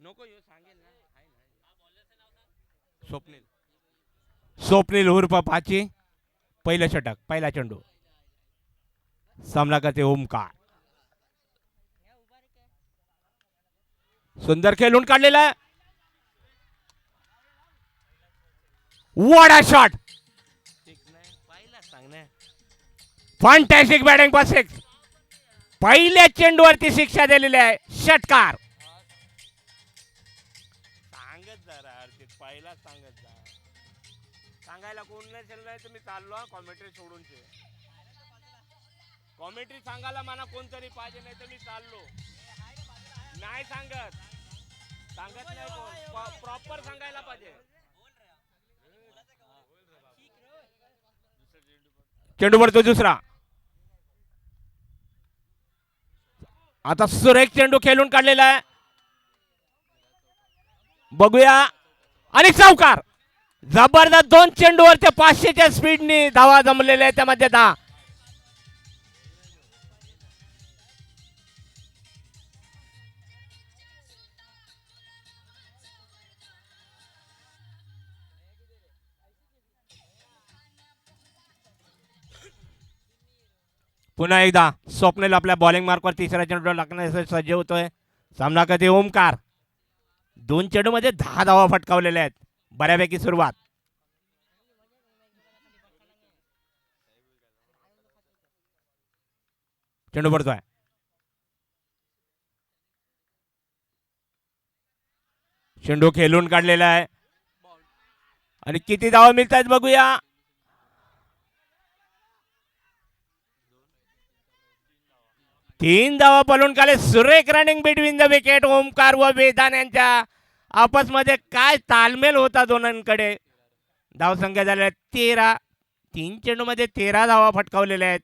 नको ह्यो सांगेल ना आहे ना स्वप्नील स्वप्नील उर्फ पाची पहिलं षटक पहिला चेंडू सामना करते ओमकार सुंदर खेळून काढलेला आहे what shot fantastic batting pass six पहिल्या चेंडूवरती शिक्षा दिलेली आहे षटकार सांगत जरा अर्चित पहिला सांगत जा सांगायला कोण नसेल नाही तुम्ही चाललो कॉमेंट्री सोडून कॉमेंट्री सांगायला मला कोणतरी पाहिजे नाही तर मी चाललो नाही सांगत सांगत नाही प्रॉपर सांगायला पाहिजे चेंडू पडतो दुसरा आता सुरेख चेंडू खेळून काढलेला आहे बघूया आणि चौकार जबरदस्त दोन चेंडूवरच्या 500च्या स्पीडने धावा जमलेल्या आहेत त्यामध्ये 10 पुन्हा एकदा स्वप्नील आपल्या बॉलिंग मार्कवर तिसऱ्या चेंडू टाकण्यासाठी सज्ज होतोय सामना करते ओमकार दोन चेंडू मध्ये 10 धावा फटकावलेल्या आहेत बऱ्यापैकी सुरुवात चेंडू पडतोय चेंडू खेळून काढलेला आहे आणि किती धावा मिळत आहेत बघूया 3 धावा पळून काढले सुरेख running between the wicket Omkar व वेदान यांच्या आपसमध्ये काय तालमेल होता दोनांकडे धावसंख्या झाल्या 13 3 चेंडू मध्ये 13 धावा फटकावलेल्या आहेत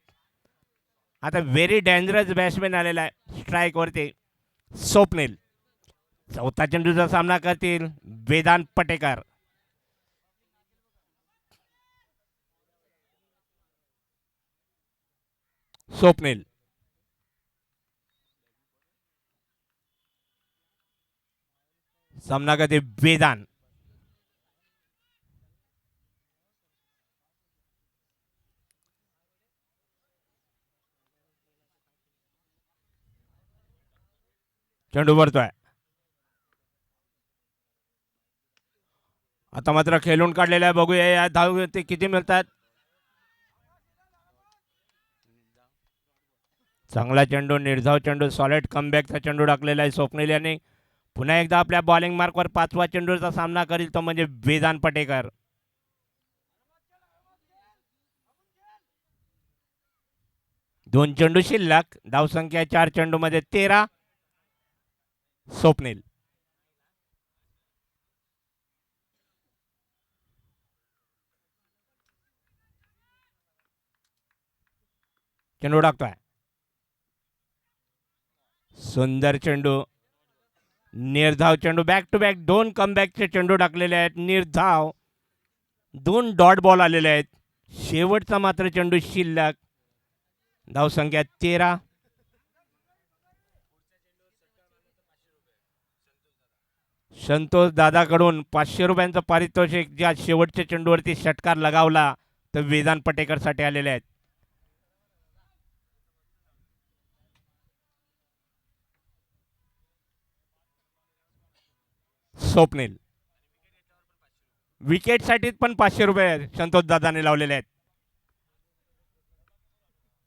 आता व्हेरी डेंजरस बॅट्समॅन आलेला आहे स्ट्राईक वरती स्वप्नील चौथा चेंडूचा सामना करतील वेदांत पटेकर स्वप्नील सामना करते वेदांत चेंडू भरतोय आता मात्र खेळून काढलेला आहे बघूया या धाव ते किती मिळतात चांगला चेंडू निर्धाव चेंडू सॉलिड कमबॅकचा चेंडू टाकलेला आहे स्वप्नील यांनी पुन्हा एकदा आपल्या बॉलिंग मार्कवर 5वा चेंडूचा सामना करील तो म्हणजे वेदांत पटेकर दोन चेंडू शिल्लक धावसंख्या 4 चेंडू मध्ये 13 स्वप्नील चेंडू टाकतोय सुंदर चेंडू निर्धाव चेंडू बॅक टू बॅक 2 कमबॅकचे चेंडू टाकलेले आहेत निर्धाव 2 डॉट बॉल आलेले आहेत शेवटचा मात्र चेंडू शिल्लक धावसंख्या 13 संतोष दादाकडून 500 रुपयांचं पारितोषिक ज्या शेवटच्या चेंडूवरती षटकार लगावला तर वेदांत पटेकर साठी आलेले आहेत स्वप्नील विकेट साठी पण 500 रुपये संतोष दादाने लावलेले आहेत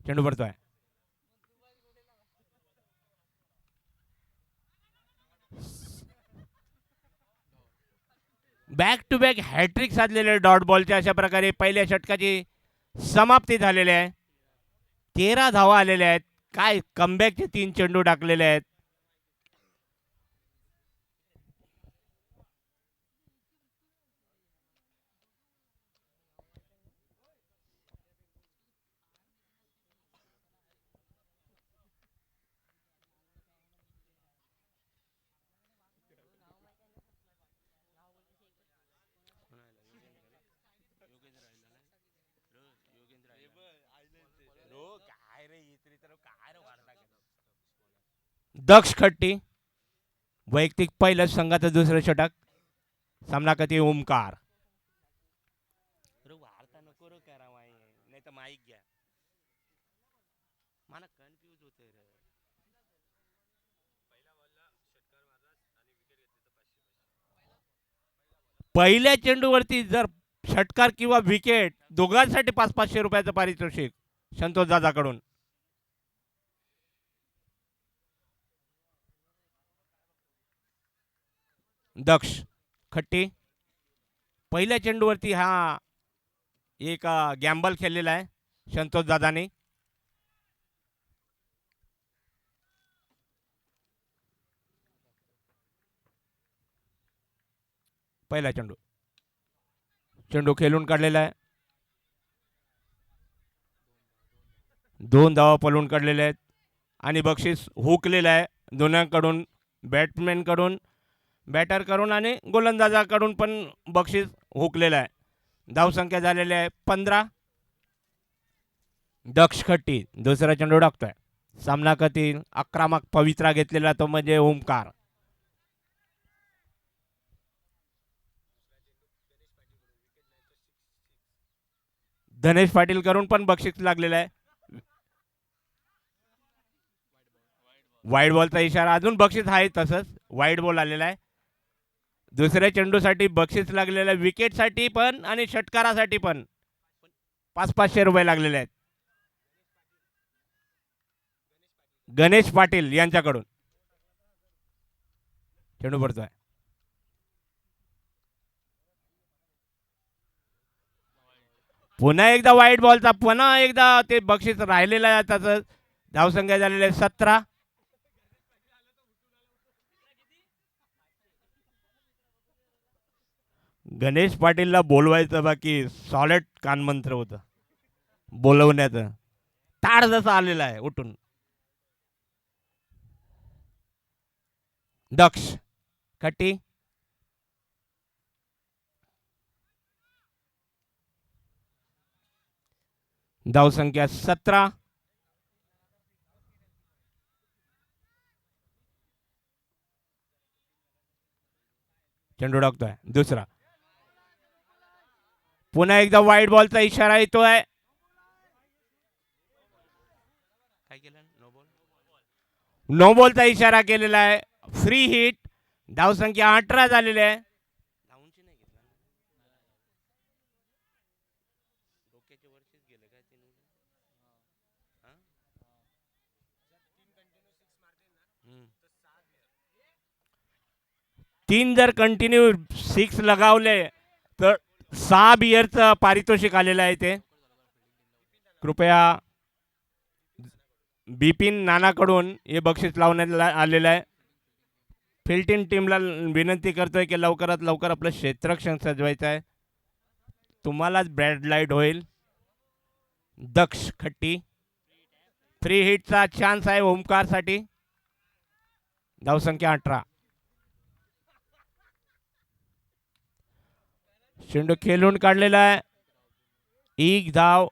चेंडू पडतोय बॅक टू बॅक हॅट्रिक साधलेले डॉट बॉलच्या अशा प्रकारे पहिल्या षटकाची समाप्ती झालेली आहे 13 धावा आलेल्या आहेत काय कमबॅकचे 3 चेंडू टाकलेले आहेत दक्ष खट्टी वैयक्तिक पहिलंच संघाचं दुसरं षटक. सामना कधी ओमकार. वार्ता नको रो करा नाही तर माईक घ्या. मला कन्फ्यूज होते रे. पहिल्या चेंडूवरती जर षटकार किंवा विकेट दोघांसाठी 500-500 रुपयाचं पारितोषिक संतोष दादाकडून. दक्ष खट्टी पहिल्या चेंडूवरती हा एक गॅम्बल खेळलेला आहे संतोष दादाने. पहिला चेंडू चेंडू खेळून काढलेला आहे. 2 धावा पळून काढलेल्या आहेत आणि बक्षीस हुकलेलं आहे दोन्हीकडून. बॅट्समॅन कडून, बॅटर कडून आणि गोलंदाजाकडून पण बक्षीस हुकलेलं आहे. धावसंख्या झालेली आहे 15. दक्ष खट्टी दुसरा चेंडू टाकतोय. सामना करतील आक्रमक पवित्रा घेतलेला तो म्हणजे ओमकार. धनेश पाटील करून पण बक्षीस लागलेलं आहे. वाईट बॉलचा इशारा. अजून बक्षीस आहे तसंच. वाईट बॉल आलेला आहे. दुसऱ्या चेंडूसाठी बक्षीस लागलेलं आहे. विकेटसाठी पण आणि षटकारासाठी पण 500-500 रुपये लागलेले आहेत गणेश पाटील यांच्याकडून. चेंडू पडतोय. पुन्हा एकदा वाईट बॉलचा. पुन्हा एकदा ते बक्षीस राहिलेलं आहे त्याचं. धावसंख्या झालेली आहे 17. गणेश पाटीलला बोलवायचं बाकी सॉलिड कानमंत्र होतं बोलवण्याचं. ताड जसं आलेला आहे उठून. दक्ष खट्टी धावसंख्या 17. चेंडू टाकतोय दुसरा. पुन्हा एकदा वाईट बॉलचा इशारा येतोय. काय केलं? नो बॉलचा इशारा केलेला आहे. Free hit. धावसंख्या 18 झालेली आहे. तीन जर कंटिन्यू 6 लगावले तर 6 बियरचं पारितोषिक आलेलं आहे ते. कृपया बिपिन नानाकडून हे बक्षीस लावण्यात आलेलं आहे. फिल्टिंग टीमला विनंती करतोय की लवकरात लवकर आपलं क्षेत्ररक्षण सजवायचं आहे. तुम्हालाच ब्रॅड लाईट होईल. दक्ष खट्टी फ्री हिटचा चान्स आहे ओमकारसाठी. धावसंख्या 18. चेंडू खेळून काढलेला आहे. एक धाव.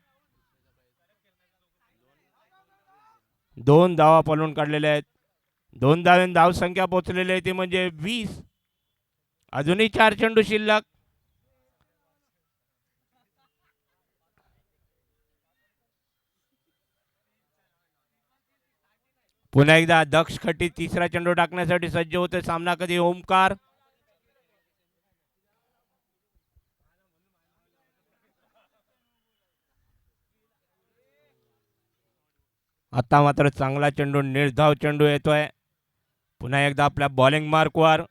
2 धावा पळून काढलेल्या आहेत. 2 धावांनी धावसंख्या पोहोचलेली आहे ती म्हणजे 20. अजूनही 4 चेंडू शिल्लक. पुन्हा एकदा दक्ष खट्टी तिसरा चेंडू टाकण्यासाठी सज्ज होते. सामना कधी ओमकार. आता मात्र चांगला चेंडू निर्धाव चेंडू येतोय पुन्हा एकदा आपल्या बॉलिंग मार्कवर.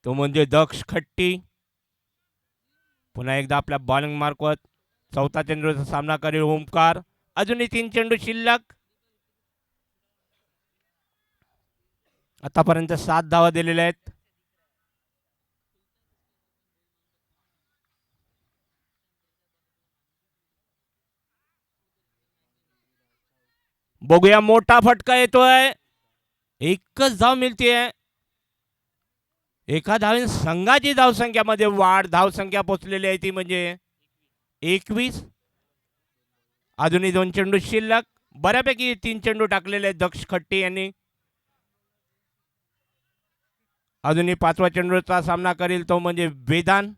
तो म्हणजे दक्ष खट्टी. पुन्हा एकदा आपल्या बॉलिंग मार्कवर चौथा चेंडूचा सामना करेल ओमकार. अजूनही 3 चेंडू शिल्लक. आतापर्यंत 7 धावा दिलेल्या आहेत. बघूया मोठा फटका येतोय. एकच धाव मिळतीये. एका धावेने संघाची धावसंख्यामध्ये वाढ. धावसंख्या पोचलेली आहे ती म्हणजे 21. अजूनही 2 चेंडू शिल्लक. बऱ्यापैकी 3 चेंडू टाकलेले आहेत दक्ष खट्टी यांनी. अजूनही 5वा चेंडूचा सामना करील तो म्हणजे वेदान.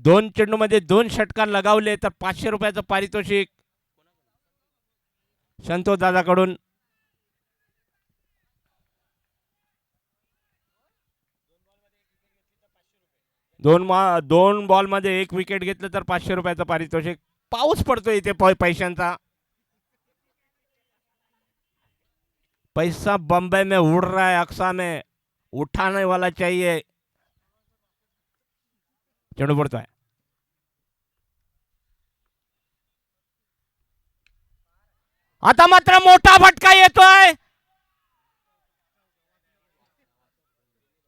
2 चेंडूमध्ये 2 षटकार लगावले तर 500 रुपयाचं पारितोषिक संतोष दादाकडून. दोन बॉलमध्ये 1 विकेट घेतलं तर 500 रुपयाचं पारितोषिक. पाऊस पडतोय इथे पैशांचा. पैसा बम्बई में उड़ रहा है, अक्सा में उठाने वाला चाहिए. चेंडू पडतोय. आता मात्र मोठा फटका येतोय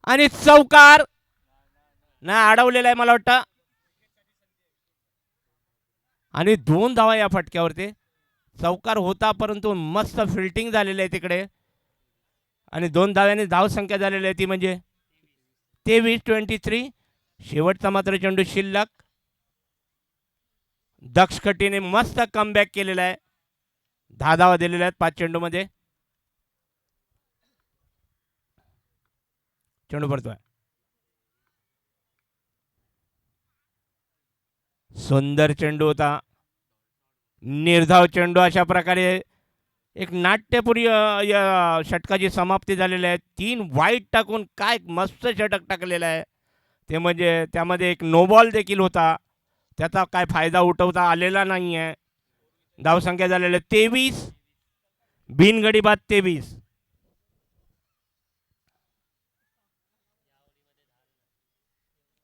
आणि चौकार नाही अडवलेला आहे मला वाटतं. आणि 2 धावा या फटक्यावरती. चौकार होता परंतु मस्त फिल्डिंग झालेली आहे तिकडे आणि 2 धाव्याने धाव संख्या झालेली आहे ती म्हणजे 23-23. शेवटचा मात्र चेंडू शिल्लक. दक्ष कटीने मस्त कमबॅक केलेला आहे. 10 धावा दिलेल्या आहेत 5 चेंडूमध्ये. चेंडू पडतोय. सुंदर चेंडू होता. निर्धाव चेंडू. अशा प्रकारे एक नाट्यपूर्य या षटकाची समाप्ती झालेली आहे. 3 वाईट टाकून काय मस्त षटक टाकलेलं आहे ते म्हणजे त्यामध्ये एक नो बॉल देखील होता. त्याचा काय फायदा उठवता आलेला नाही आहे. धावसंख्या झालेल्या 23. बिनगडी बाद 23.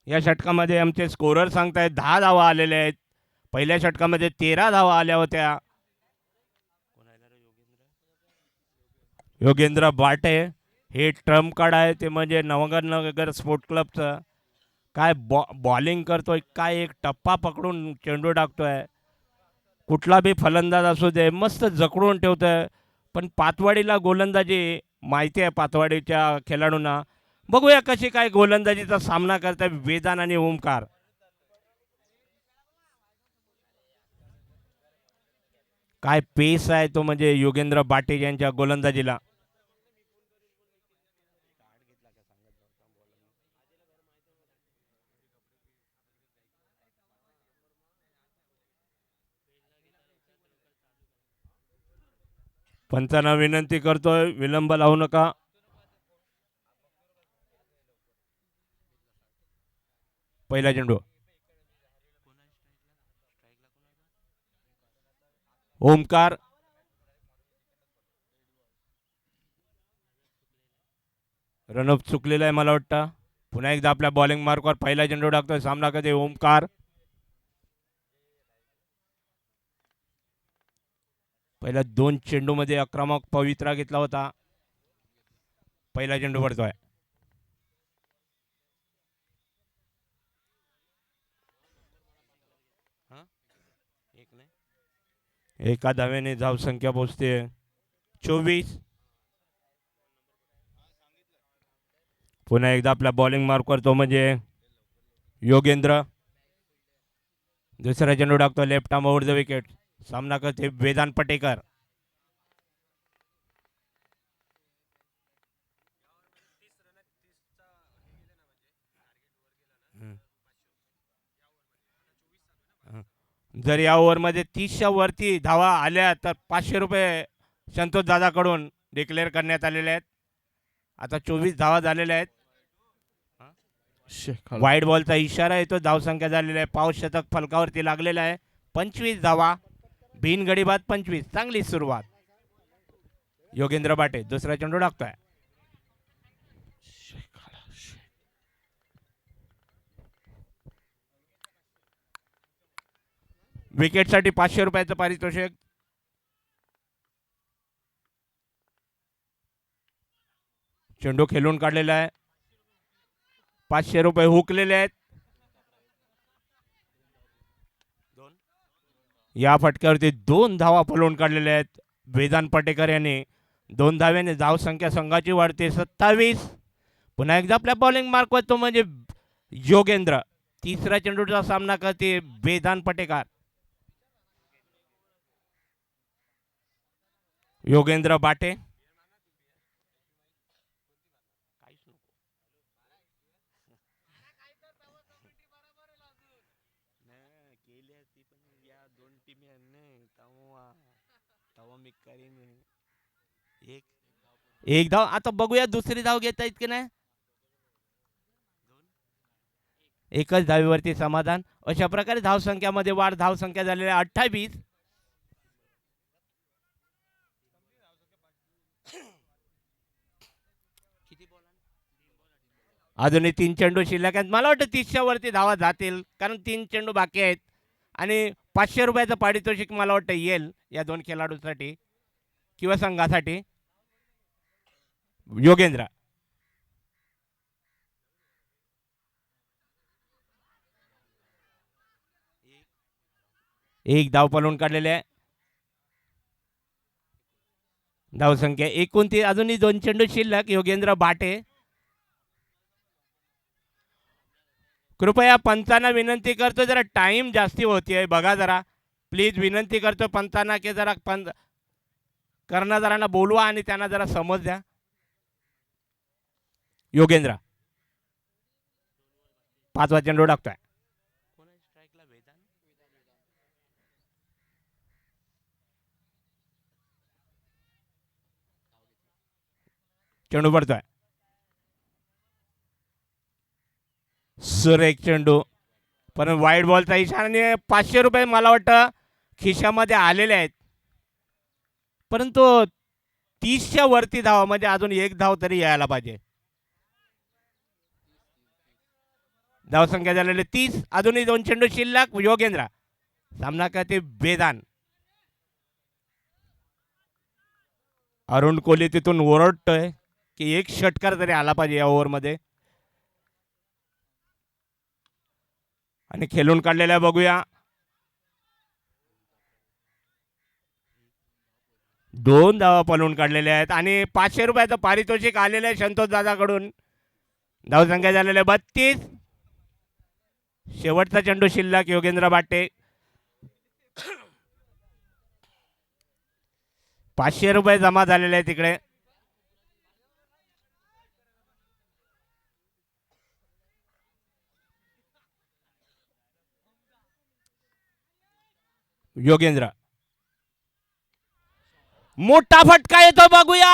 या षटकामध्ये आमचे स्कोरर सांगतायत 10 धावा आलेल्या आहेत. पहिल्या षटकामध्ये 13 धावा आल्या होत्या. योगेंद्र बाटे हे ट्रम्प कार्ड आहे ते म्हणजे नवनगर स्पोर्ट क्लबचं. काय बॉलिंग करतोय, काय एक टप्पा पकडून चेंडू टाकतोय. कुठला बी फलंदाज असू दे मस्त जकडून ठेवतोय. पण पातवाडीला गोलंदाजी माहिती आहे पातवाडीच्या खेळाडूंना. बघूया कशी काय गोलंदाजीचा सामना करताय वेदान आणि ओमकार. काय पेस आहे तो म्हणजे योगेंद्र बाटे यांच्या गोलंदाजीला. पंचांना विनंती करतोय विलंब लावू नका. पहिला चेंडू ओमकार. रनअप चुकलेला आहे मला वाटतं. पुन्हा एकदा आपल्या बॉलिंग मार्कवर पहिला चेंडू टाकतोय. सामना कधी ओमकार. पहिल्या 2 चेंडूमध्ये आक्रमक पवित्रा घेतला होता. पहिला चेंडू पडतोय. एका धाव्याने धाव संख्या पोहोचते 24. पुन्हा एकदा आपल्या बॉलिंग मार्कवर तो म्हणजे योगेंद्र. दुसरा चेंडू टाकतो left arm over the wicket. सामना करते वेदान पटेकर. जर या ओव्हरमध्ये 30च्या वरती धावा आल्या तर 500 रुपये संतोष दादाकडून डिक्लेअर करण्यात आलेले आहेत. आता 24 धावा झालेल्या आहेत. वाईट बॉलचा इशारा येतो. धावसंख्या झालेला आहे. पाऊस शतक फलकावरती लागलेला आहे. 25 धावा. बिनगडी बाद 25. चांगली सुरुवात. योगेंद्र बाटे दुसरा चेंडू टाकतोय. विकेटसाठी 500 रुपयाचं पारितोषिक. चेंडू खेळून काढलेला आहे. 500 रुपये हुकलेले आहेत. या फटक्यावरती 2 धावा पळवून काढलेल्या आहेत वेदान पटेकर यांनी. 2 धाव्याने धाव संख्या संघाची वाढते 27. पुन्हा एकदा आपल्या बॉलिंग मार्कवर तो म्हणजे योगेंद्र. तिसरा चेंडूचा सामना करते वेदान पटेकर. योगेंद्र बाटे एक धाव. आता बघूया दुसरी धाव घेता येत की नाही. एकच धावेवरती समाधान. अशा प्रकारे धावसंख्यामध्ये वाढ. धावसंख्या झालेली 28. अजूनही 3 चेंडू शिल्लक आहेत. मला वाटतं 30च्या वरती धावा जातील, कारण 3 चेंडू बाकी आहेत. आणि 500 रुपयाचं पारितोषिक मला वाटतं येईल या दोन खेळाडूंसाठी किंवा संघासाठी. योगेंद्र एक धाव पळून काढलेले आहे. धावसंख्या 29. अजूनही 2 चेंडू शिल्लक. योगेंद्र बाटे. कृपया पंचांना विनंती करतो, जरा टाइम जास्ती होतीये बघा जरा प्लीज. विनंती करतो पंचांना की जरा कर्णधारांना बोलवा आणि त्यांना जरा समज द्या. योगेंद्र 5वा चेंडू टाकतोय. चेंडू पडतोय. सुरेख चेंडू, पण वाईट बॉलचा इशारा. 500 रुपये मला वाटतं खिशामध्ये आलेले आहेत, परंतु 30च्या वरती धावा म्हणजे अजून एक धाव तरी यायला पाहिजे. धावसंख्या झालेली 30. अजूनही 2 चेंडू शिल्लक. योगेंद्र सामना करते बेदान. अरुण कोहली तिथून ओरडतोय की एक षटकार तरी आला पाहिजे या ओव्हरमध्ये. आणि खेळून काढलेल्या बघूया. 2 धावा पळून काढलेल्या आहेत आणि 500 रुपयाचं पारितोषिक आलेलं आहे संतोष दादाकडून. धावसंख्या झालेल्या 32. शेवटचा चेंडू शिल्लक. योगेंद्र बाटे 500 रुपये जमा झालेले आहेत तिकडे. योगेंद्र मोठा फटका येतो बघूया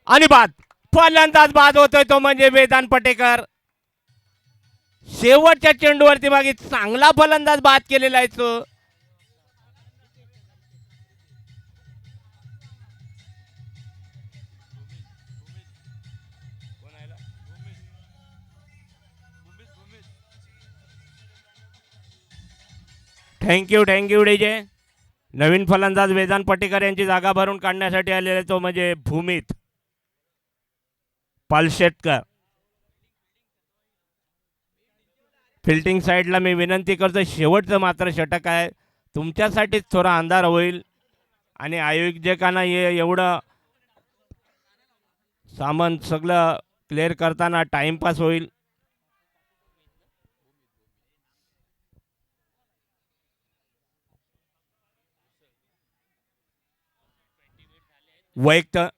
आणि बाद. फलंदाज बाद होतोय तो म्हणजे वेदांत पटेकर. शेवटच्या चेंडूवरती मागे चांगला फलंदाज बाद केलेला आहे तो. Thank you DJ. नवीन फलंदाज वेदांत पटेकर यांची जागा भरून काढण्यासाठी आलेले तो म्हणजे भूमित पालशेटकर. फिल्डिंग साईडला मी विनंती करतो, शेवटचं मात्र षटक आहे, तुमच्यासाठीच थोडा अंधार होईल आणि आयोजकांना एवढं सामान सगळं क्लिअर करताना टाइमपास होईल. वैयक्तिक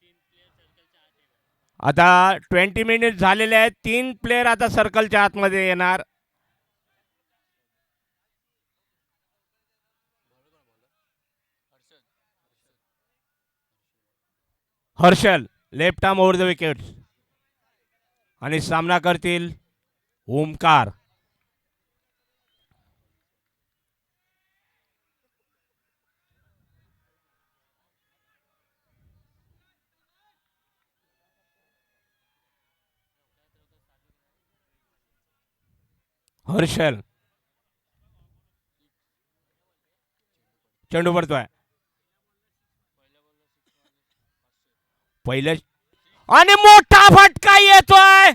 आता 20 मिनिट झालेले आहेत. 3 प्लेयर आता सर्कलच्या आतमध्ये येणार. Harshal left arm over the wickets आणि सामना करतील ओमकार. हर्षल चेंडू पडतोय. पहिले आणि मोठा फटका येतोय.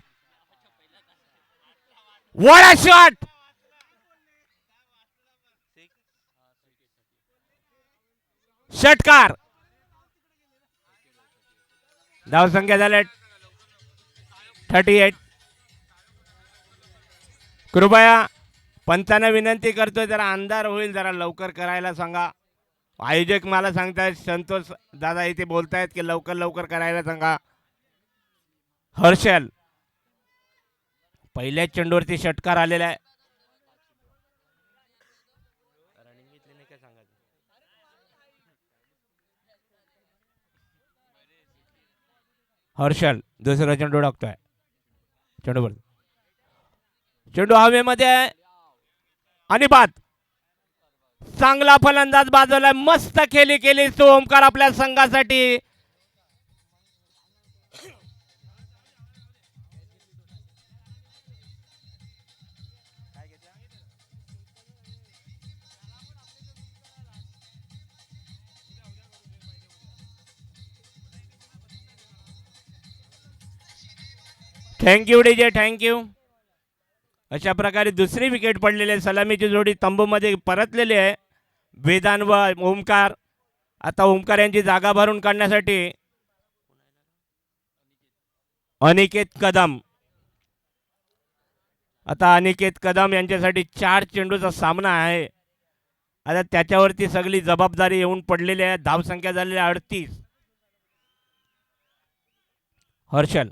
वडा शॉट. षटकार. धावसंख्या झाल्या 38. कृपया पंचांना विनंती करतोय, जरा अंधार होईल, जरा लवकर करायला सांगा. आयोजक मला सांगतायत, संतोष दादा इथे बोलतायत की लवकर करायला सांगा. हर्षल पहिल्याच चेंडूवरती षटकार आलेला आहे. हर्षल दुसरा चेंडू टाकतोय. चेंडू चेंडू हवेमध्ये आहे आणि बाद. चांगला फलंदाज बाजूला मस्त खेळी केली तो ओमकार आपल्या संघासाठी. Thank you DJ thank you. अशा प्रकारे दुसरी विकेट पडलेली आहे. सलामीची जोडी तंबूमध्ये परतलेली आहे. वेदान व ओमकार. आता ओमकार यांची जागा भरून काढण्यासाठी अनिकेत कदम. आता अनिकेत कदम यांच्यासाठी 4 चेंडूचा सामना आहे. आता त्याच्यावरती सगळी जबाबदारी येऊन पडलेली आहे. धावसंख्या झालेली 38. हर्षल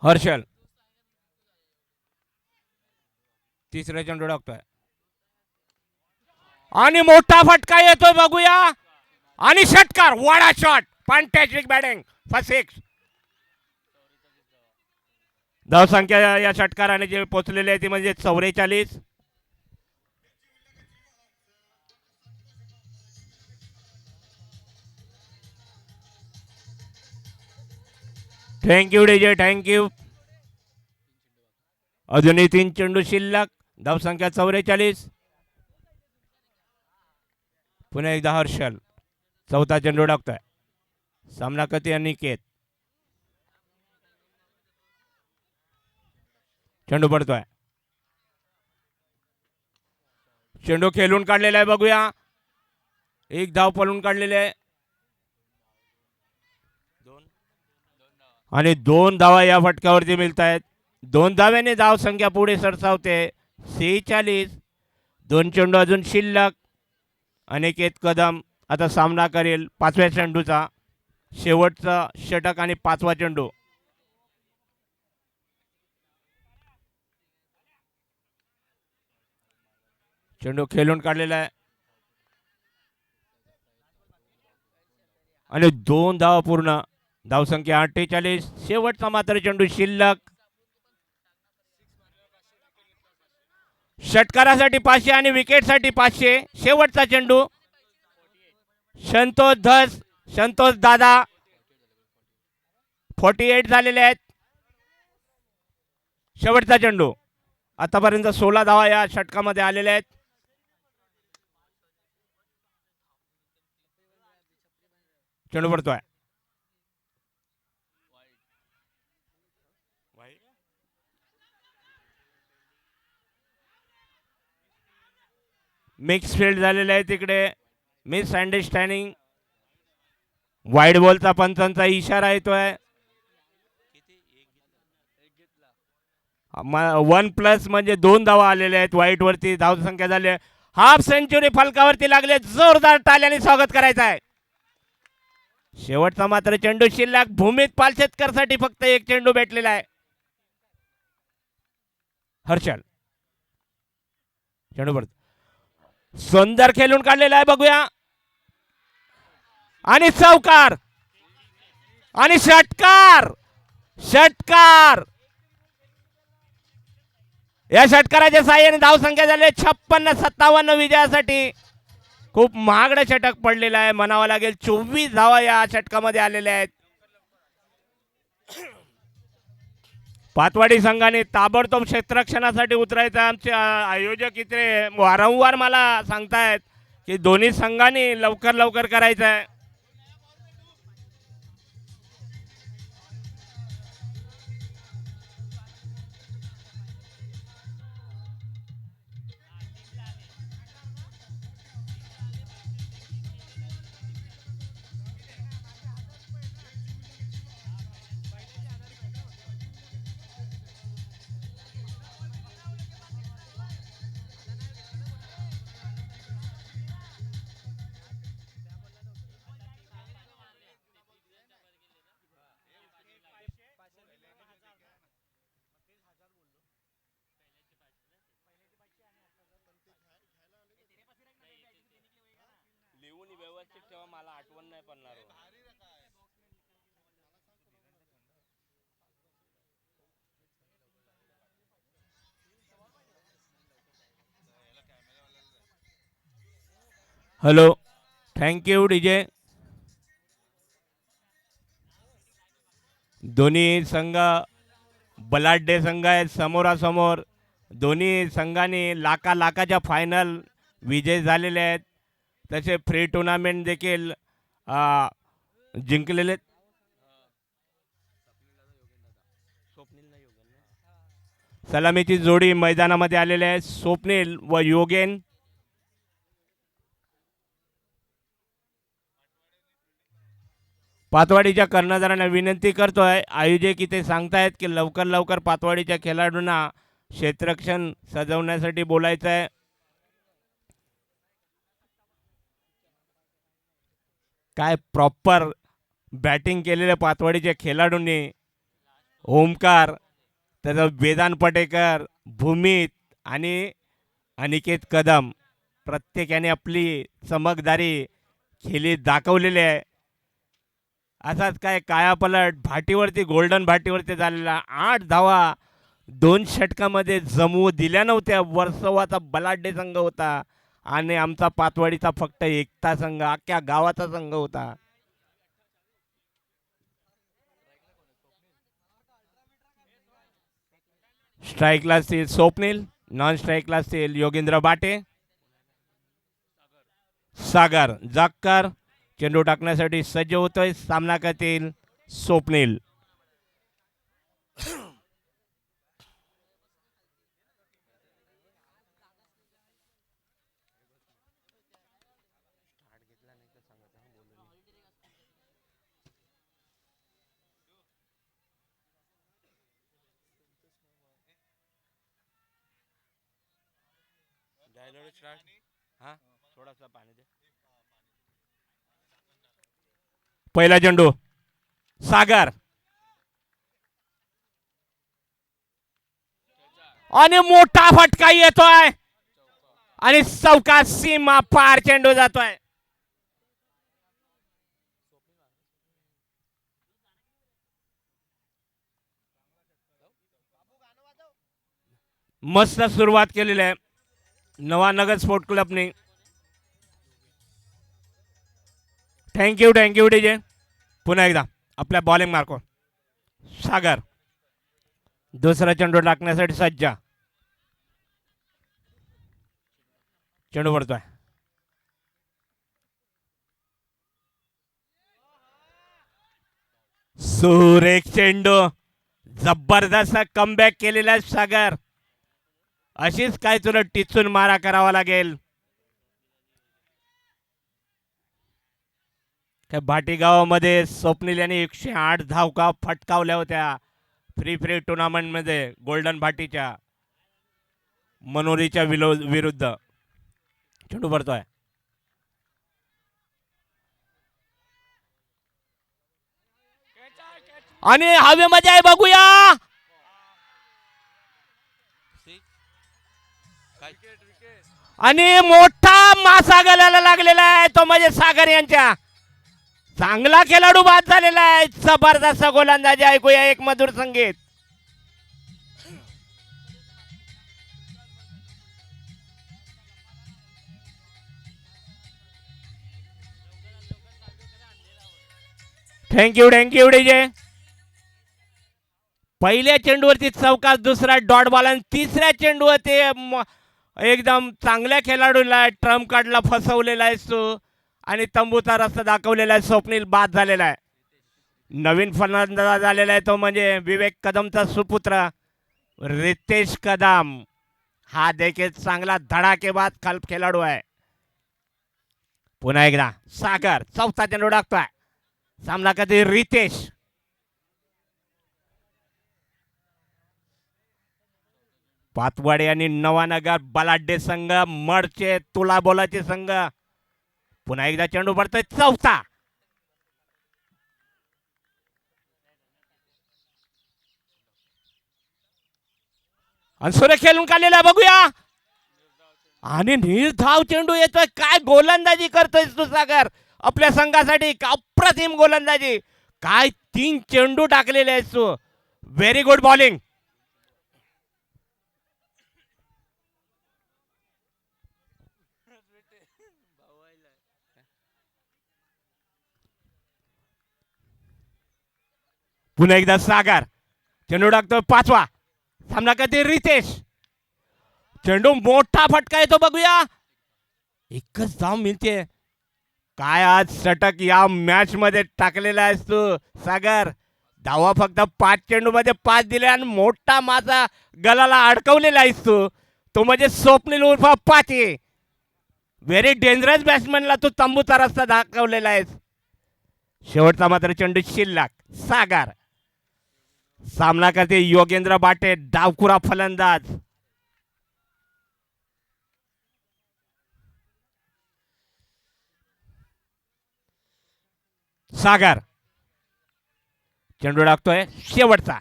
हर्षल तिसरा चेंडू टाकतोय आणि मोठा फटका येतोय बघूया. आणि षटकार वाडा शॉट. Fantastic batting first 6. धावसंख्या या षटकाराने जे पोचलेले आहे ती म्हणजे 44. Thank you DJ thank you. अजूनही 3 चेंडू शिल्लक. धावसंख्या 44. पुन्हा एकदा हर्षल चौथा चेंडू टाकतोय. सामना कधी अनिकेत. चेंडू पडतोय. चेंडू खेळून काढलेला आहे बघूया. एक धाव पळून काढलेले आहे आणि 2 धावा या फटक्यावरती मिळत आहेत. 2 धाव्याने धाव संख्या पुढे सरसावते 46. 2 चेंडू अजून शिल्लक. अनिकेत कदम आता सामना करेल 5व्या चेंडूचा. शेवटचा षटक आणि 5वा चेंडू. चेंडू खेळून काढलेला आहे आणि 2 धावा पूर्ण. धावसंख्या 48. शेवटचा मात्र चेंडू शिल्लक. षटकारासाठी 500 आणि विकेटसाठी 500. शेवटचा चेंडू. संतोष धस संतोष दादा 48 झालेले आहेत. शेवटचा चेंडू. आतापर्यंत 16 धावा या षटकामध्ये आलेल्या आहेत. चेंडू पडतोय. मिक्स फील्ड झालेले आहे तिकडे. Miss understanding. वाईड बॉलचा पंचांचा इशारा येतोय. 1+ म्हणजे 2 धावा आलेल्या आहेत वाईट वरती. धावसंख्या झाली हाफ सेंचुरी फलकावरती लागले. जोरदार टाळ्यांनी स्वागत करायचं आहे. शेवटचा मात्र चेंडू शिल्लक. भूमित पालशेतकर साठी फक्त 1 चेंडू भेटलेला आहे. हर्षल चेंडू पडतो. सुंदर खेळून काढलेला आहे बघूया. आणि चौकार आणि षटकार. षटकार. या षटकाराच्या साहाय्याने धावसंख्या झाली 56-57 विजयासाठी. खूप महागडं षटक पडलेलं आहे म्हणावं लागेल. 24 धावा या षटकामध्ये आलेल्या आहेत. पातवाडी संघाने ताबडतोब क्षेत्ररक्षणासाठी उतरायचं. आमचे आयोजक इथे वारंवार मला सांगतायत की दोन्ही संघांनी लवकर लवकर करायचं आहे. व्यवस्थित ठेवा, मला आठवण नाही पडणार हो. Hello, thank you DJ. दोन्ही संघ बलाढ्य संघ आहेत समोरासमोर. दोन्ही संघांनी लाखा लाखाच्या फायनल विजय झालेले आहेत. तसे फ्री टुर्नामेंट देखील जिंकलेले. सलामीची जोडी मैदानामध्ये आलेली आहे, स्वप्नील व योगेन. पातवाडीच्या कर्णधारांना विनंती करतोय, आयोजक इथे सांगतायत की लवकर लवकर पातवाडीच्या खेळाडूंना क्षेत्ररक्षण सजवण्यासाठी बोलायचं आहे. काय प्रॉपर बॅटिंग केलेल्या पातवाडीच्या खेळाडूंनी, ओमकार, त्याचं वेदांत पटेकर, भूमित आणि अनिकेत कदम, प्रत्येकाने आपली चमकदारी खेळी दाखवलेली आहे. असाच काय कायापलट भाटीवरती, गोल्डन भाटीवरती झालेला 8 धावा 2 षटकामध्ये जमवू दिल्या नव्हत्या. वर्सोवाचा बलाढ्य संघ होता आणि आमचा पातवाडीचा फक्त एकता संघ, अख्ख्या गावाचा संघ होता. स्ट्राईकला असतील स्वप्नील, नॉन स्ट्राईकला असतील योगेंद्र बाटे, सागर जाक्कर. चेंडू टाकण्यासाठी सज्ज होतोय, सामना करतील स्वप्नील. थोडासा पाणी दे. पहिला चेंडू सागर आणि मोठा फटका येतोय आणि चौका सीमा पार चेंडू जातोय. मस्त सुरुवात केलेली आहे नवानगर स्पोर्ट क्लबने. Thank you DJ. पुन्हा एकदा आपल्या बॉलिंग मार्कवर सागर दुसरा चेंडू टाकण्यासाठी सज्ज. चेंडू पडतोय. सुरेख चेंडू, जबरदस्त कमबॅक केलेला सागर. अशीच काय तुला टिचून मारा करावा लागेल. भाटी गावामध्ये स्वप्नील यांनी 108 धावका फटकावल्या होत्या फ्री टुर्नामेंट मध्ये गोल्डन भाटीच्या मनोरीच्या विरुद्ध. चेंडू पडतोय. आणि हवेमध्ये आहे, बघूया. आणि मोठा मासा गलाला लागलेला आहे तो म्हणजे सागर यांच्या. चांगला खेळाडू बाद झालेला आहे. जबरदस्त गोलंदाजी. ऐकूया एक मधुर संगीत. Thank you DJ. पहिल्या चेंडूवरती चौकार, दुसरा डॉट बॉल आणि तिसऱ्या चेंडूवरती एकदम चांगल्या खेळाडूला ट्रम्प कार्डला फसवलेला आहे तो आणि तंबूचा रस्ता दाखवलेला आहे. स्वप्नील बाद झालेला आहे. नवीन फलंदाज झालेला आहे तो म्हणजे विवेक कदमचा सुपुत्र रितेश कदम. हा देखील चांगला धडाकेबाज खेळाडू आहे. पुन्हा एकदा सागर चौथा चेंडू टाकतोय. सामना करते रितेश. पातवाडी आणि नवानगर बलाढ्य संघ, मडचे तुला बोलाचे संघ. पुन्हा एकदा चेंडू पडतोय चौथा. आणि सुरेख खेळून काढलेला, बघूया. आणि निर्धाव चेंडू येतोय. काय गोलंदाजी करतोय तू सागर आपल्या संघासाठी. अप्रतिम गोलंदाजी. काय 3 चेंडू टाकलेले आहेस तू. Very good bowling. पुन्हा एकदा सागर चेंडू टाकतोय 5वा. सामना करते रितेश. चेंडू मोठा फटका येतो बघूया. एकच धाव मिळते. काय आज षटक या मॅच मध्ये टाकलेला आहेस तू सागर. धावा फक्त 5 चेंडू मध्ये 5 दिले आणि मोठा माझा गलाला अडकवलेला आहेस तू. तो म्हणजे स्वप्नील उर्फ पाची. व्हेरी डेंजरस बॅट्समॅनला तू तंबूचा रस्ता दाखवलेला आहेस. शेवटचा मात्र चेंडू शिल्लक. सागर सामना करते योगेंद्र बाटे डावखुरा फलंदाज. सागर चेंडू टाकतोय शेवटचा.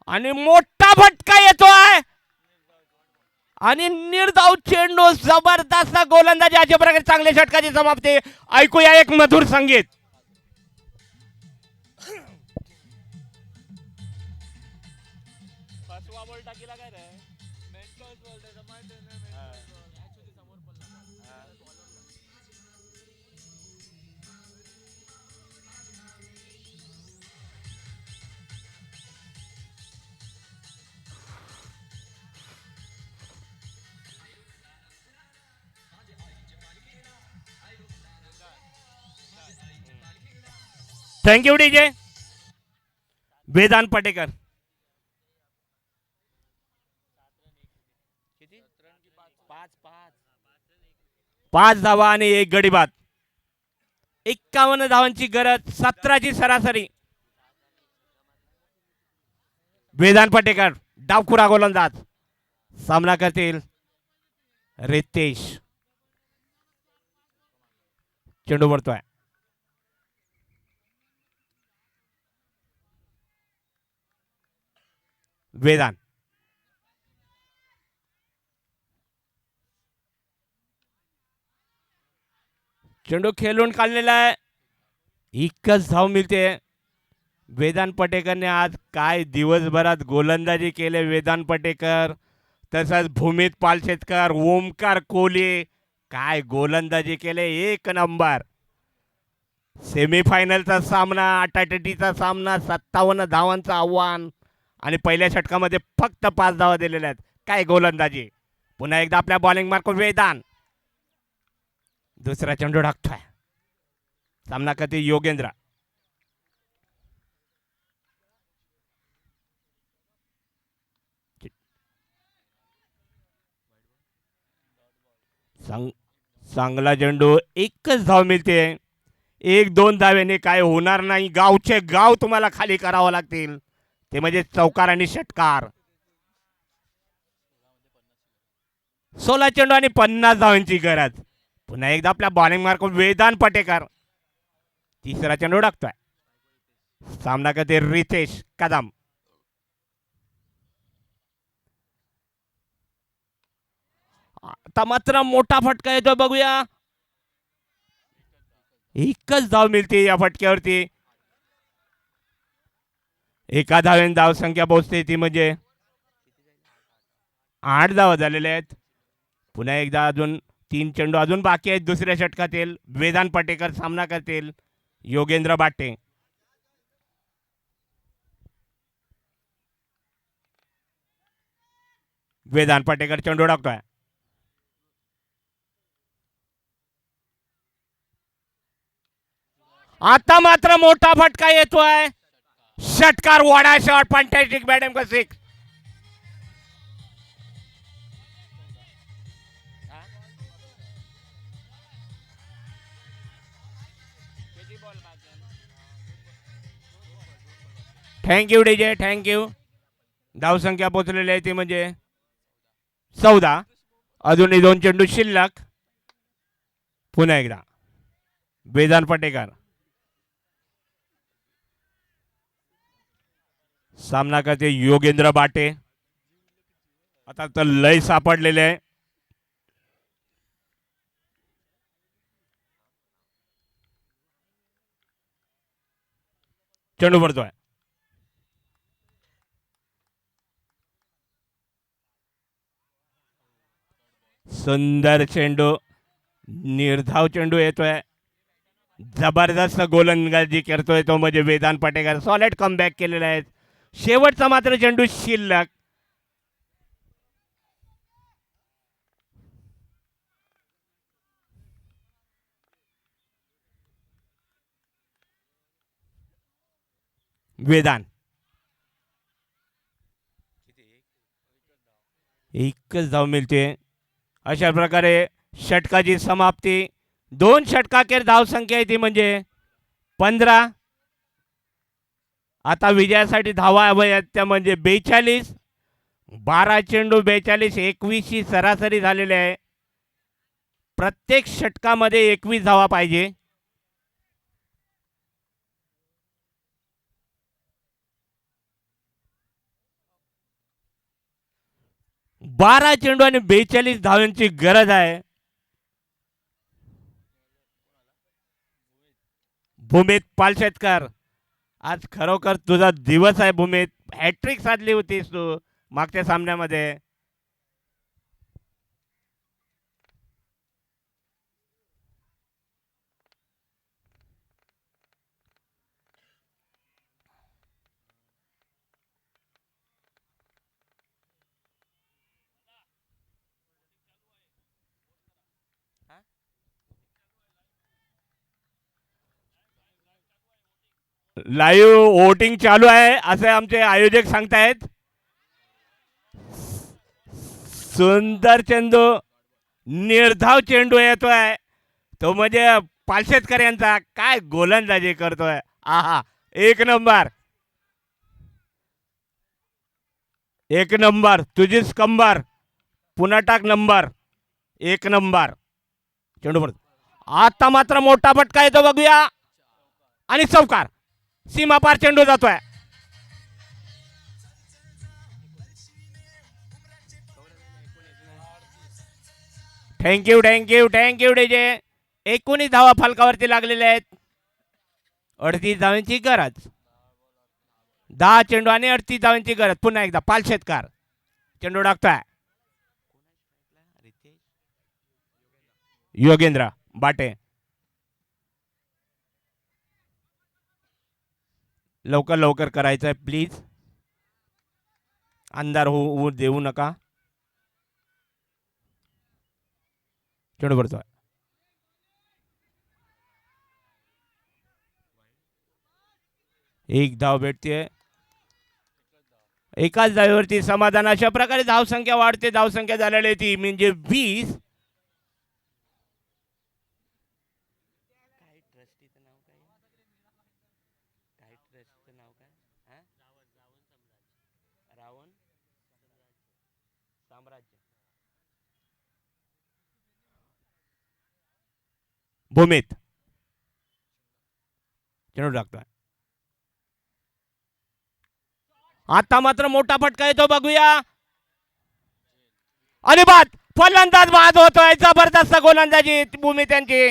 आणि मोठा फटका येतोय आणि निर्धाव चेंडू. जबरदस्त गोलंदाजी. अशा प्रकारे चांगल्या षटकाची समाप्ती. ऐकूया एक मधुर संगीत. Thank you DJ. वेदांत पटेकर. पाच धावा आणि 1 गडी बाद. 51 धावांची गरज. 17ची सरासरी. वेदांत पटेकर डावखुरा गोलंदाज. सामना करतील रितेश. चेंडू पडतोय. वेदांत चेंडू खेळून काढलेला आहे. एकच धाव मिळते. वेदांत पटेकरने आज काय दिवसभरात गोलंदाजी केले. वेदांत पटेकर तसंच भूमित पालशेतकर ओमकार कोहली काय गोलंदाजी केले. 1 नंबर. सेमीफायनलचा सामना. अटाटटीचा सामना. 57 धावांचं आव्हान आणि पहिल्या षटकामध्ये फक्त 5 धावा दिलेल्या आहेत. काय गोलंदाजी. पुन्हा एकदा आपल्या बॉलिंग मार्कवर वेदांत. दुसरा चेंडू टाकतोय. सामना करते योगेंद्र. चांगला चेंडू. एकच धाव मिळते. 1-2 धावेने काय होणार नाही. गावचे गाव तुम्हाला खाली करावं लागतील. ते म्हणजे चौकार आणि षटकार. 16 चेंडू आणि 50 धावांची गरज. पुन्हा एकदा आपल्या बॉलिंग मार्कवर वेदांत पटेकर. तिसरा चेंडू टाकतोय. सामना करते रितेश कदम. आता मात्र मोठा फटका येतो बघूया. एकच धाव मिळते या फटक्यावरती. एका धावेने धाव संख्या पोहोचते ती म्हणजे 8 धावा झालेल्या आहेत. पुन्हा एकदा अजून 3 चेंडू अजून बाकी आहेत दुसऱ्या षटकातील. वेदांत पटेकर सामना करतील योगेंद्र बाटे. वेदांत पटेकर चेंडू टाकतोय. आता मात्र मोठा फटका येतोय. षटकार. वाडा शॉट. फॅंटास्टिक बॅटिंग का 6. Thank you DJ. थँक्यू. धावसंख्या पोचलेली आहे ती म्हणजे 14. अजूनही 2 चेंडू शिल्लक. पुन्हा एकदा वेदांत पटेकर. सामना करते योगेंद्र बाटे. आता तर लय सापडलेले आहे. चेंडू पडतोय. सुंदर चेंडू, निर्धाव चेंडू येतोय. जबरदस्त गोलंदाजी करतोय तो म्हणजे वेदांत पाटेकर. सॉलिड कमबॅक केलेला आहे. शेवटचा मात्र चेंडू शिल्लक. वेदांत एकच धाव मिळते. अशा प्रकारे षटकाची समाप्ती. 2 षटकाखेर धावसंख्या येते म्हणजे 15. आता विजयासाठी धावा हव्या त्या म्हणजे 42. 12 चेंडू 42, 21 ही सरासरी झालेली आहे. प्रत्येक षटकामध्ये 21 धावा पाहिजे. बारा चेंडू आणि 42 धावांची गरज आहे. भूमित पालशेतकर, आज खरोखर तुझा दिवस आहे भूमित. हॅट्रिक साधली होतीस तू मागच्या सामन्यामध्ये. लाईव्ह वोटिंग चालू आहे असे आमचे आयोजक सांगतायत. सुंदर चेंडू, निर्धाव चेंडू येतोय तो म्हणजे पालशेतकर यांचा. काय गोलंदाजी करतोय. आहा, एक नंबर, एक नंबर. तुझीच कंबर, पुन्हा टाक नंबर. एक नंबर चेंडू पडतो. आता मात्र मोठा फटका येतो बघूया आणि चौकार. सीमा पार चेंडू जातोय. Thank you thank you thank you DJ. 19 धावा फलकावरती लागलेल्या आहेत. 38 धावांची गरज. 10 चेंडू आणि 38 धावांची गरज. पुन्हा एकदा पालशेतकर चेंडू टाकतोय. योगेंद्र बाटे, लवकर लवकर करायचं आहे प्लीज. अंधार होऊ देऊ नका. चेंडू पडतोय. एक धाव भेटते. एकाच धावेवरती समाधान. अशा प्रकारे धावसंख्या वाढते. धावसंख्या झालेली ती म्हणजे 20. भूमित चेंडू टाकतोय. आता मात्र मोठा फटका येतो बघूया. आणि बाद, फलंदाज बाद होतोय. जबरदस्त गोलंदाजी भूमित यांची.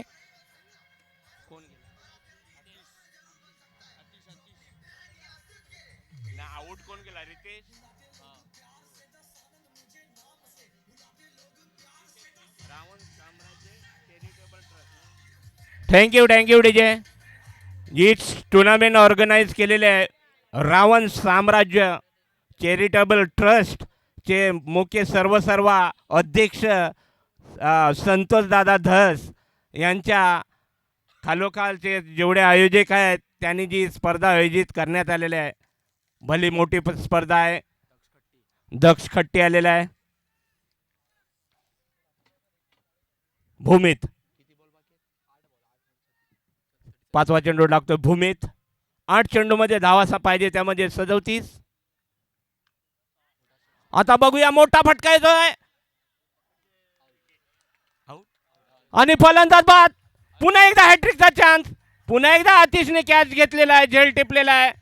आउट कोण गेला. रितेश. Thank you thank you DJ. ही टुर्नामेंट ऑर्गनाईज केलेले आहे रावण साम्राज्य चॅरिटेबल ट्रस्ट चे मुख्य सर्व अध्यक्ष संतोष दादा धस यांच्या खालोखालचे जेवढे आयोजक आहेत त्यांनी जी स्पर्धा आयोजित करण्यात आलेली आहे. भली मोठी स्पर्धा आहे. दक्ष खट्टी आलेला आहे. भूमित 5वा चेंडू लागतोय. भूमित 8 चेंडू मध्ये धावा पाहिजे, त्यामध्ये 37. आता बघूया मोठा फटका येतोय आणि फलंदाज बाद. पुन्हा एकदा हॅट्रिकचा चान्स. पुन्हा एकदा आतिशने कॅच घेतलेला आहे. झेल टिपलेला आहे.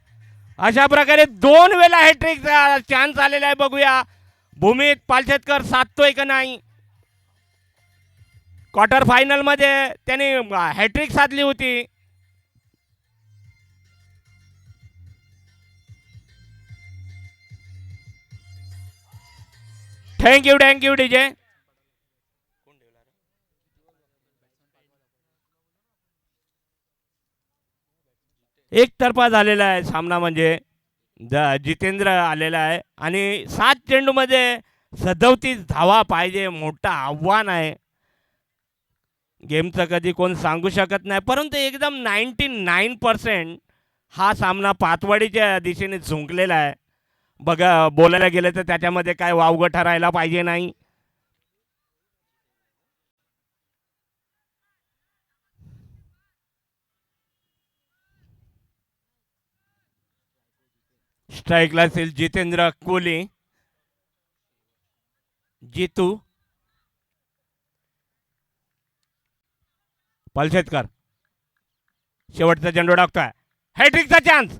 अशा प्रकारे 2 वेळा हॅट्रिक चान्स आलेला आहे. बघूया भूमित पालशेतकर साधतोय का नाही. क्वार्टर फायनल मध्ये त्याने हॅट्रिक साधली होती. Thank you DJ. एकतर्फा झालेला आहे सामना. म्हणजे जितेंद्र आलेला आहे आणि 7 चेंडूमध्ये 37 धावा पाहिजे. मोठं आव्हान आहे. गेमचं कधी कोण सांगू शकत नाही, परंतु एकदम 99% हा सामना पातवाडीच्या दिशेने झुंकलेला आहे. बघा बोलायला गेलं तर त्याच्यामध्ये काय वावगं ठरायला पाहिजे नाही. स्ट्राईकला असेल जितेंद्र कोहली. जितू पलशेतकर शेवटचा चेंडू टाकतोय. हॅट्रिकचा चान्स.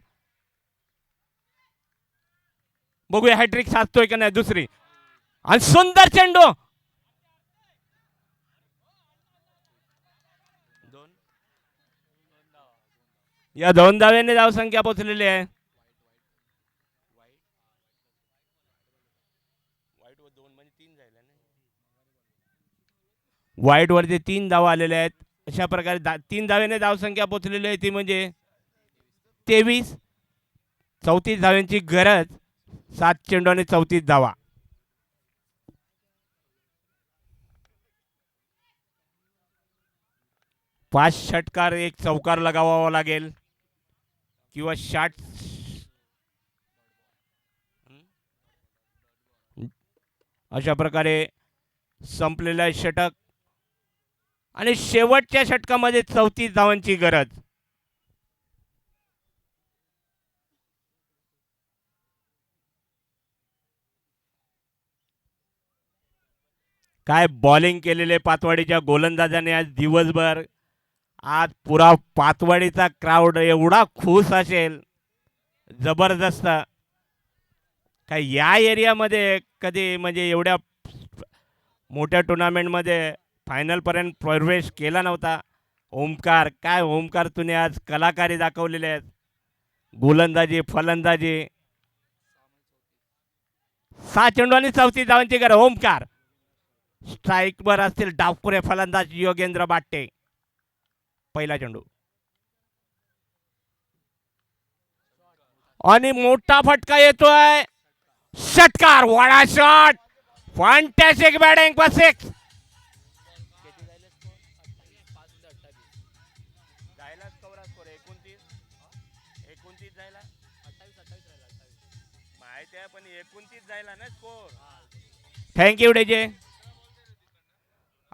बघूया हॅट्रिक साधतोय का नाही. दुसरी आणि सुंदर चेंडू. या 2 धाव्याने धावसंख्या पोहोचलेली आहे. वाईट वरती 3 धावा आलेल्या आहेत. अशा प्रकारे 3 धाव्याने धावसंख्या पोहोचलेली आहे. ती म्हणजे 23. 34 धाव्यांची गरज. 7 चेंडू आणि 34 धावा. पाच षटकार एक चौकार लगावावा लागेल किंवा शॉट. अशा प्रकारे संपलेला षटक आणि शेवटच्या षटकामध्ये 34 धावांची गरज. काय बॉलिंग केलेले पातवाडीच्या गोलंदाजाने आज दिवसभर. आज पुरा पातवाडीचा क्राऊड एवढा खुश असेल, जबरदस्त. काय या एरियामध्ये कधी म्हणजे एवढ्या मोठ्या टुर्नामेंटमध्ये फायनलपर्यंत प्रवेश केला नव्हता. ओमकार, काय ओमकार तुने आज कलाकारी दाखवलेले आहेत. गोलंदाजी फलंदाजी. 6 चेंडू आणि 34 धावांची गरज. ओमकार स्ट्राईकवर असतील डावखुरे फलंदाज योगेंद्र बाट्टे. पहिला चेंडू आणि मोठा फटका येतोय. षटकार. वडा शॉट. फॅन्टॅस्टिक बॅटिंग पर 6. Thank you DJ.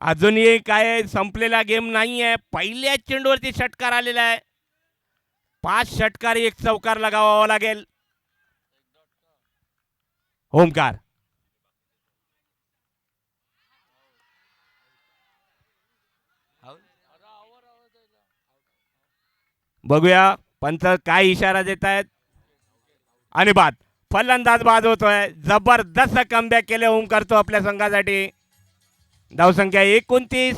अजूनही काय संपलेला गेम नाही आहे. पहिल्याच चेंडूवरती षटकार आलेला आहे. 5 षटकार एक चौकार लगावावा लागेल. ओमकार बघूया पंच काय इशारा देत आहेत. आणि बाद. फलंदाज बाद होतोय. जबरदस्त कमबॅक केले ओमकार तो आपल्या संघासाठी. धावसंख्या 29.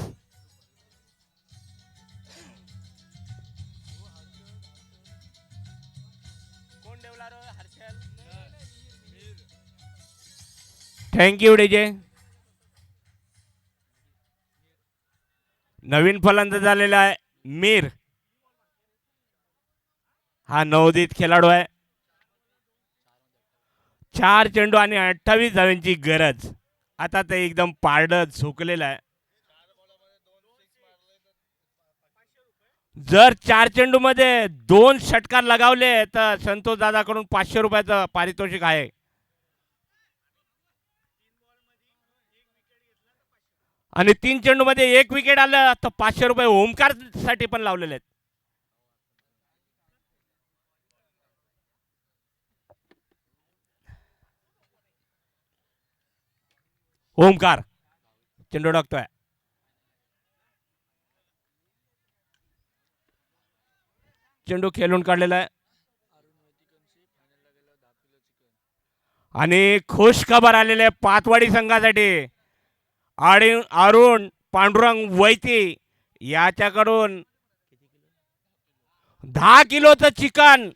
Thank you DJ. नवीन फलंदाज झालेला आहे मीर. हा नवोदित खेळाडू आहे. 4 चेंडू आणि 28 धावांची गरज. आता ते एकदम पारडं झुकलेलं आहे. जर 4 चेंडू मध्ये 2 षटकार लगावले तर संतोष दादाकडून 500 रुपयाचं पारितोषिक आहे. आणि 3 चेंडू मध्ये 1 विकेट आलं तर 500 रुपये ओमकार साठी पण लावलेले आहेत. ओमकार चेंडू टाकतोय. चेंडू खेळून काढलेला आहे. आणि खुश खबर आलेले आहे पातवाडी संघासाठी. अरुण पांडुरंग वैती याच्याकडून 10 किलोचं चिकन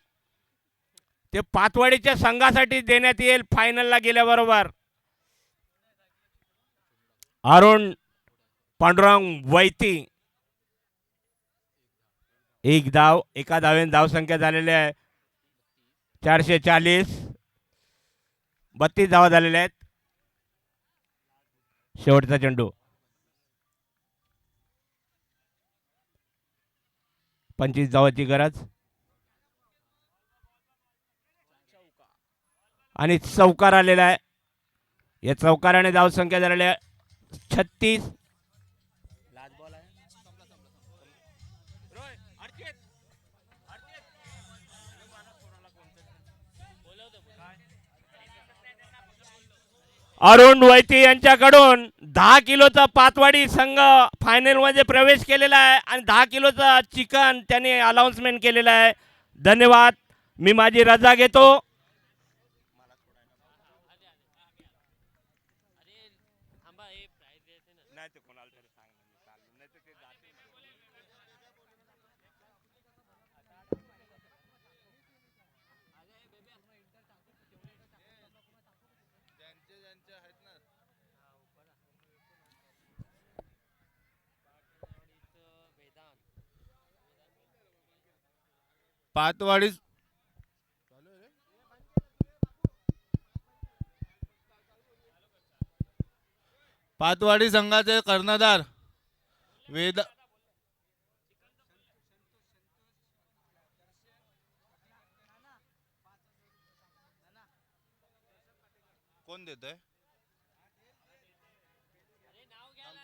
ते पातवाडीच्या संघासाठी देण्यात येईल फायनलला गेल्याबरोबर. अरुण पांडुरंग वैती एक धाव, एका धावेने धावसंख्या झालेली आहे 440. 32 धावा झालेल्या आहेत. शेवटचा चेंडू 25 धावाची गरज आणि चौकार आलेला आहे. या चौकाराने धावसंख्या झालेली आहे 36. अरुण वैती यांच्याकडून 10 किलोचा पातवाडी संघ फायनल मध्ये प्रवेश केलेला आहे आणि 10 किलोचा चिकन त्यांनी अनाउन्समेंट केलेला आहे. धन्यवाद. मी माझी रजा घेतो. पातवाडी पातवाडी संघाचे कर्णधार वेद कोण देत आहे.